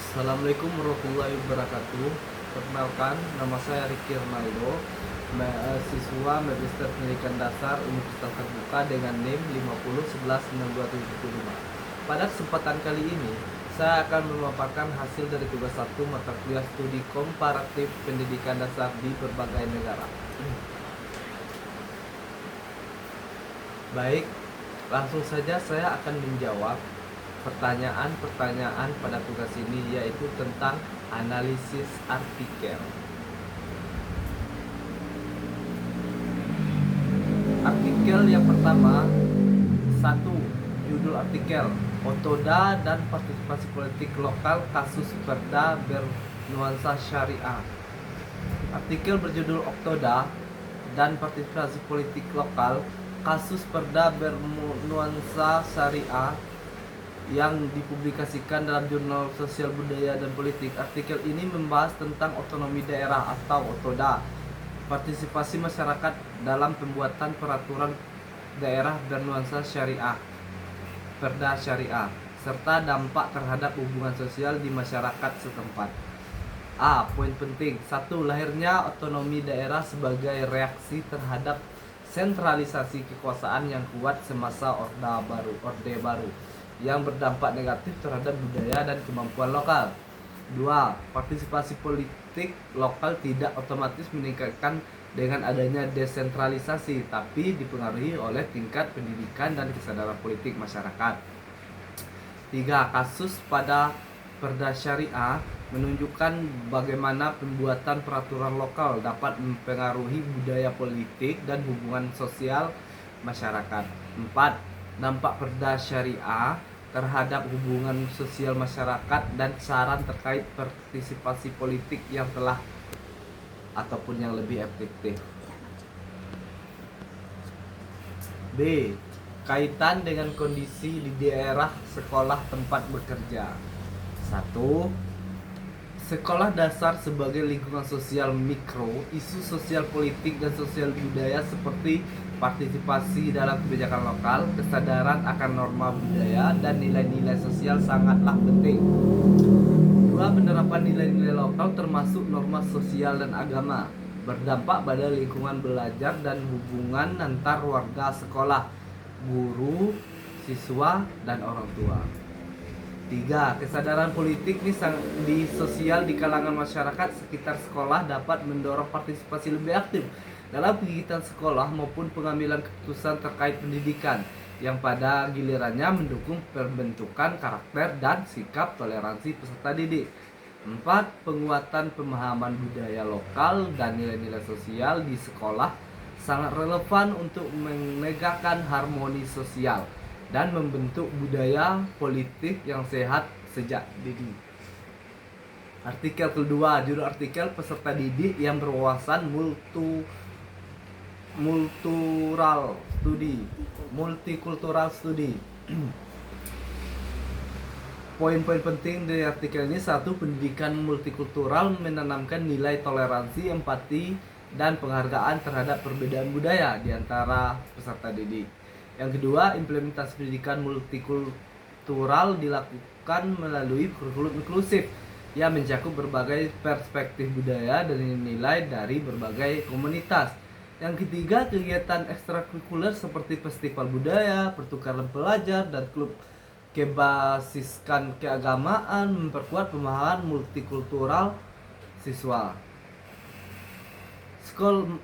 Assalamualaikum warahmatullahi wabarakatuh. Perkenalkan, nama saya Ricky Ronaldo, mahasiswa Magister Pendidikan Dasar Universitas Terbuka dengan NIM 50119275. Pada kesempatan kali ini, saya akan memaparkan hasil dari tugas 1 mata kuliah studi komparatif pendidikan dasar di berbagai negara. Baik, langsung saja saya akan menjawab pertanyaan-pertanyaan pada tugas ini, yaitu tentang analisis artikel. Artikel yang pertama, 1. Judul artikel: Otoda dan Partisipasi Politik Lokal Kasus Perda Bernuansa Syariah. Artikel berjudul Otoda dan Partisipasi Politik Lokal Kasus Perda Bernuansa Syariah yang dipublikasikan dalam Jurnal Sosial Budaya dan Politik. Artikel ini membahas tentang otonomi daerah atau Otoda, partisipasi masyarakat dalam pembuatan peraturan daerah bernuansa syariah, Perda Syariah, serta dampak terhadap hubungan sosial di masyarakat setempat. Poin penting. 1. Lahirnya otonomi daerah sebagai reaksi terhadap sentralisasi kekuasaan yang kuat semasa Orde Baru yang berdampak negatif terhadap budaya dan kemampuan lokal. 2. Partisipasi politik lokal tidak otomatis meningkatkan dengan adanya desentralisasi, tapi dipengaruhi oleh tingkat pendidikan dan kesadaran politik masyarakat. 3. Kasus pada Perda Syariah menunjukkan bagaimana pembuatan peraturan lokal dapat mempengaruhi budaya politik dan hubungan sosial masyarakat. 4. Dampak Perda Syariah terhadap hubungan sosial masyarakat dan saran terkait partisipasi politik yang telah ataupun yang lebih efektif. B. Kaitan dengan kondisi di daerah sekolah tempat bekerja. 1. Sekolah dasar sebagai lingkungan sosial mikro, isu sosial politik dan sosial budaya seperti partisipasi dalam kebijakan lokal, kesadaran akan norma budaya, dan nilai-nilai sosial sangatlah penting. 2. Penerapan nilai-nilai lokal termasuk norma sosial dan agama berdampak pada lingkungan belajar dan hubungan antar warga sekolah, guru, siswa, dan orang tua. 3. Kesadaran politik di sosial di kalangan masyarakat sekitar sekolah dapat mendorong partisipasi lebih aktif dalam kegiatan sekolah maupun pengambilan keputusan terkait pendidikan, yang pada gilirannya mendukung pembentukan karakter dan sikap toleransi peserta didik. 4. Penguatan pemahaman budaya lokal dan nilai-nilai sosial di sekolah sangat relevan untuk menegakkan harmoni sosial dan membentuk budaya politik yang sehat sejak dini. Artikel kedua, judul artikel: Peserta didik yang berwawasan multikultural studi. Poin-poin penting dari artikel ini: 1. Pendidikan multikultural menanamkan nilai toleransi, empati, dan penghargaan terhadap perbedaan budaya di antara peserta didik. Yang kedua, implementasi pendidikan multikultural dilakukan melalui kurikulum inklusif yang mencakup berbagai perspektif budaya dan nilai dari berbagai komunitas. Yang ketiga, kegiatan ekstrakurikuler seperti festival budaya, pertukaran pelajar, dan klub kebasiskan keagamaan memperkuat pemahaman multikultural siswa.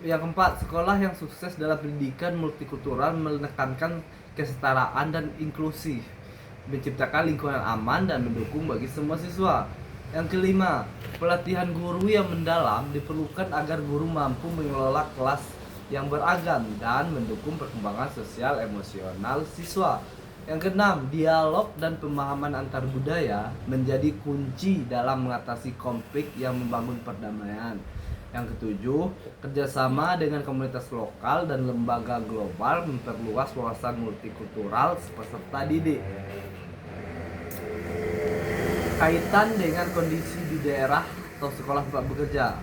Yang keempat, sekolah yang sukses dalam pendidikan multikultural menekankan kesetaraan dan inklusi, menciptakan lingkungan aman dan mendukung bagi semua siswa. Yang kelima, pelatihan guru yang mendalam diperlukan agar guru mampu mengelola kelas yang beragam dan mendukung perkembangan sosial emosional siswa. Yang keenam, dialog dan pemahaman antar budaya menjadi kunci dalam mengatasi konflik yang membangun perdamaian. Yang ketujuh, kerjasama dengan komunitas lokal dan lembaga global memperluas wawasan multikultural peserta didik. Kaitan dengan kondisi di daerah atau sekolah tempat bekerja.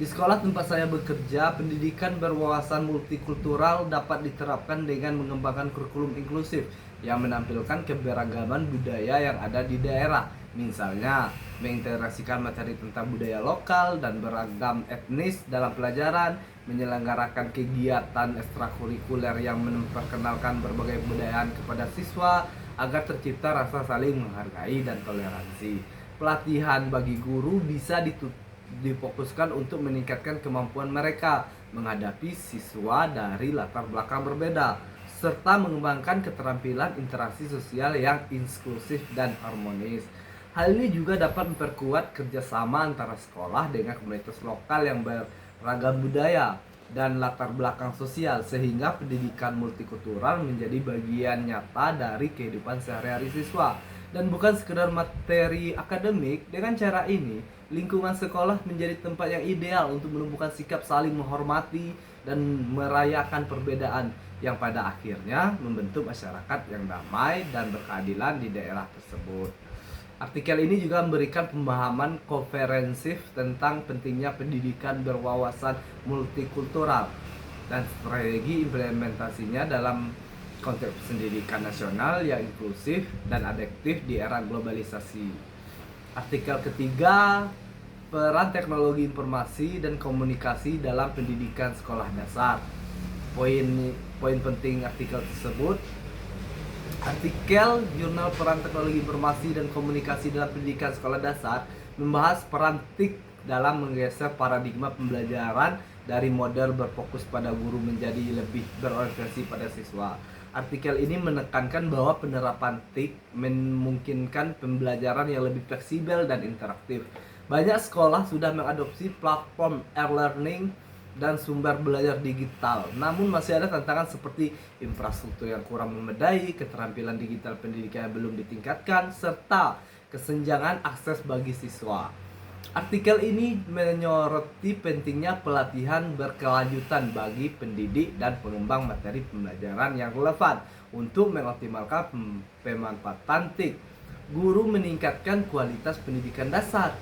Di sekolah tempat saya bekerja, pendidikan berwawasan multikultural dapat diterapkan dengan mengembangkan kurikulum inklusif yang menampilkan keberagaman budaya yang ada di daerah. Misalnya, mengintegrasikan materi tentang budaya lokal dan beragam etnis dalam pelajaran, menyelenggarakan kegiatan ekstrakurikuler yang memperkenalkan berbagai kebudayaan kepada siswa agar tercipta rasa saling menghargai dan toleransi. Pelatihan bagi guru bisa difokuskan untuk meningkatkan kemampuan mereka menghadapi siswa dari latar belakang berbeda, serta mengembangkan keterampilan interaksi sosial yang inklusif dan harmonis. Hal ini juga dapat memperkuat kerjasama antara sekolah dengan komunitas lokal yang beragam budaya dan latar belakang sosial, sehingga pendidikan multikultural menjadi bagian nyata dari kehidupan sehari-hari siswa dan bukan sekedar materi akademik. Dengan cara ini, lingkungan sekolah menjadi tempat yang ideal untuk menumbuhkan sikap saling menghormati dan merayakan perbedaan yang pada akhirnya membentuk masyarakat yang damai dan berkeadilan di daerah tersebut. Artikel ini juga memberikan pemahaman komprehensif tentang pentingnya pendidikan berwawasan multikultural dan strategi implementasinya dalam konteks pendidikan nasional yang inklusif dan adaptif di era globalisasi. Artikel ketiga, peran teknologi informasi dan komunikasi dalam pendidikan sekolah dasar. Poin penting artikel tersebut: artikel Jurnal Peran Teknologi Informasi dan Komunikasi dalam Pendidikan Sekolah Dasar membahas peran TIK dalam menggeser paradigma pembelajaran dari model berfokus pada guru menjadi lebih berorientasi pada siswa. Artikel ini menekankan bahwa penerapan TIK memungkinkan pembelajaran yang lebih fleksibel dan interaktif. Banyak sekolah sudah mengadopsi platform e-learning dan sumber belajar digital. Namun masih ada tantangan seperti infrastruktur yang kurang memadai, keterampilan digital pendidikan yang belum ditingkatkan, serta kesenjangan akses bagi siswa. Artikel ini menyoroti pentingnya pelatihan berkelanjutan bagi pendidik dan pengembang materi pembelajaran yang relevan untuk mengoptimalkan pemanfaatan TIK. Guru meningkatkan kualitas pendidikan dasar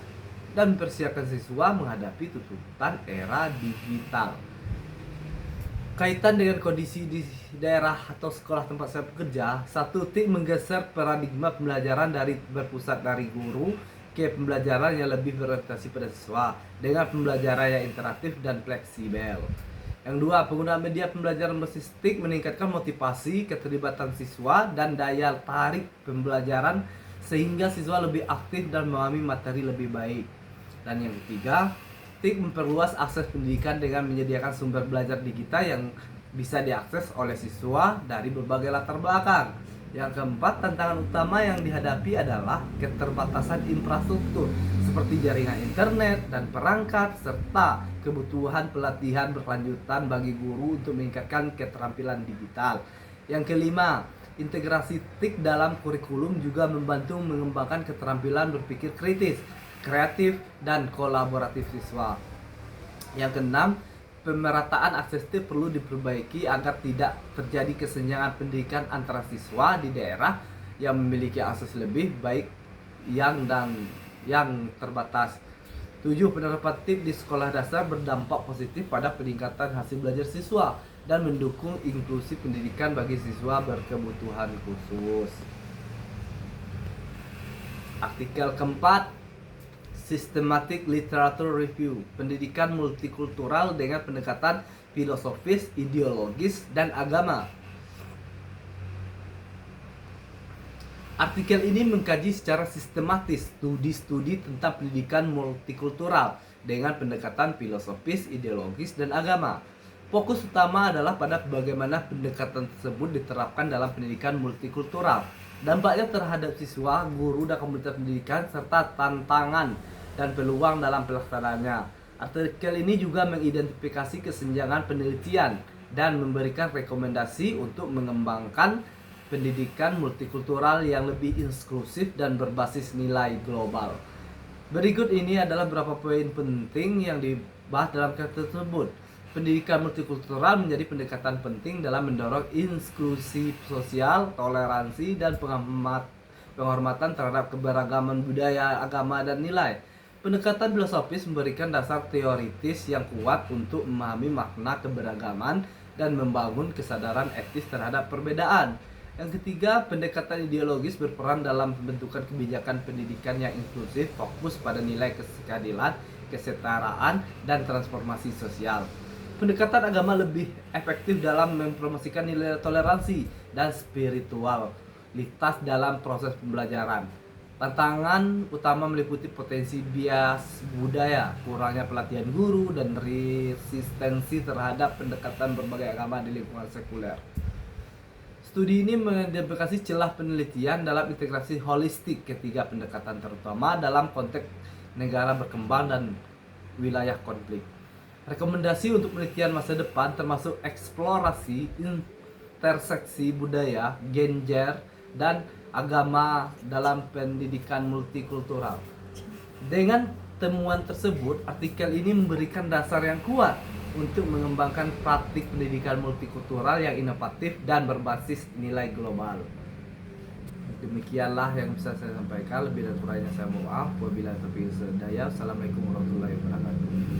dan mempersiapkan siswa menghadapi tuntutan era digital. Kaitan dengan kondisi di daerah atau sekolah tempat saya bekerja, satu TIK menggeser paradigma pembelajaran dari berpusat dari guru ke pembelajaran yang lebih berorientasi pada siswa dengan pembelajaran yang interaktif dan fleksibel. Yang dua, penggunaan media pembelajaran berbasis TIK meningkatkan motivasi, keterlibatan siswa, dan daya tarik pembelajaran sehingga siswa lebih aktif dan memahami materi lebih baik. Dan yang ketiga, TIK memperluas akses pendidikan dengan menyediakan sumber belajar digital yang bisa diakses oleh siswa dari berbagai latar belakang. Yang keempat, tantangan utama yang dihadapi adalah keterbatasan infrastruktur seperti jaringan internet dan perangkat, serta kebutuhan pelatihan berkelanjutan bagi guru untuk meningkatkan keterampilan digital. Yang kelima, integrasi TIK dalam kurikulum juga membantu mengembangkan keterampilan berpikir kritis, kreatif, dan kolaboratif siswa. Yang keenam, pemerataan akses TIK perlu diperbaiki agar tidak terjadi kesenjangan pendidikan antara siswa di daerah yang memiliki akses lebih baik yang terbatas. 7. Penerapan TIK di sekolah dasar berdampak positif pada peningkatan hasil belajar siswa dan mendukung inklusi pendidikan bagi siswa berkebutuhan khusus. Artikel keempat, Systematic Literature Review, pendidikan multikultural dengan pendekatan filosofis, ideologis, dan agama. Artikel ini mengkaji secara sistematis studi-studi tentang pendidikan multikultural dengan pendekatan filosofis, ideologis, dan agama. Fokus utama adalah pada bagaimana pendekatan tersebut diterapkan dalam pendidikan multikultural, dampaknya terhadap siswa, guru, dan komunitas pendidikan, serta tantangan dan peluang dalam pelaksanaannya. Artikel ini juga mengidentifikasi kesenjangan penelitian dan memberikan rekomendasi untuk mengembangkan pendidikan multikultural yang lebih inklusif dan berbasis nilai global. Berikut ini adalah beberapa poin penting yang dibahas dalam artikel tersebut. Pendidikan multikultural menjadi pendekatan penting dalam mendorong inklusi sosial, toleransi, dan penghormatan terhadap keberagaman budaya, agama, dan nilai. Pendekatan filosofis memberikan dasar teoritis yang kuat untuk memahami makna keberagaman dan membangun kesadaran etis terhadap perbedaan. Yang ketiga, pendekatan ideologis berperan dalam pembentukan kebijakan pendidikan yang inklusif, fokus pada nilai keadilan, kesetaraan, dan transformasi sosial. Pendekatan agama lebih efektif dalam mempromosikan nilai toleransi dan spiritualitas dalam proses pembelajaran. Tantangan utama meliputi potensi bias budaya, kurangnya pelatihan guru, dan resistensi terhadap pendekatan berbagai agama di lingkungan sekuler. Studi ini mengidentifikasi celah penelitian dalam integrasi holistik ketiga pendekatan, terutama dalam konteks negara berkembang dan wilayah konflik. Rekomendasi untuk penelitian masa depan termasuk eksplorasi interseksi budaya, gender, dan agama dalam pendidikan multikultural. Dengan temuan tersebut, artikel ini memberikan dasar yang kuat untuk mengembangkan praktik pendidikan multikultural yang inovatif dan berbasis nilai global. Demikianlah yang bisa saya sampaikan. Lebih dan kurangnya saya mohon maaf. Wabillahi taufiq wal hidayah. Assalamualaikum warahmatullahi wabarakatuh.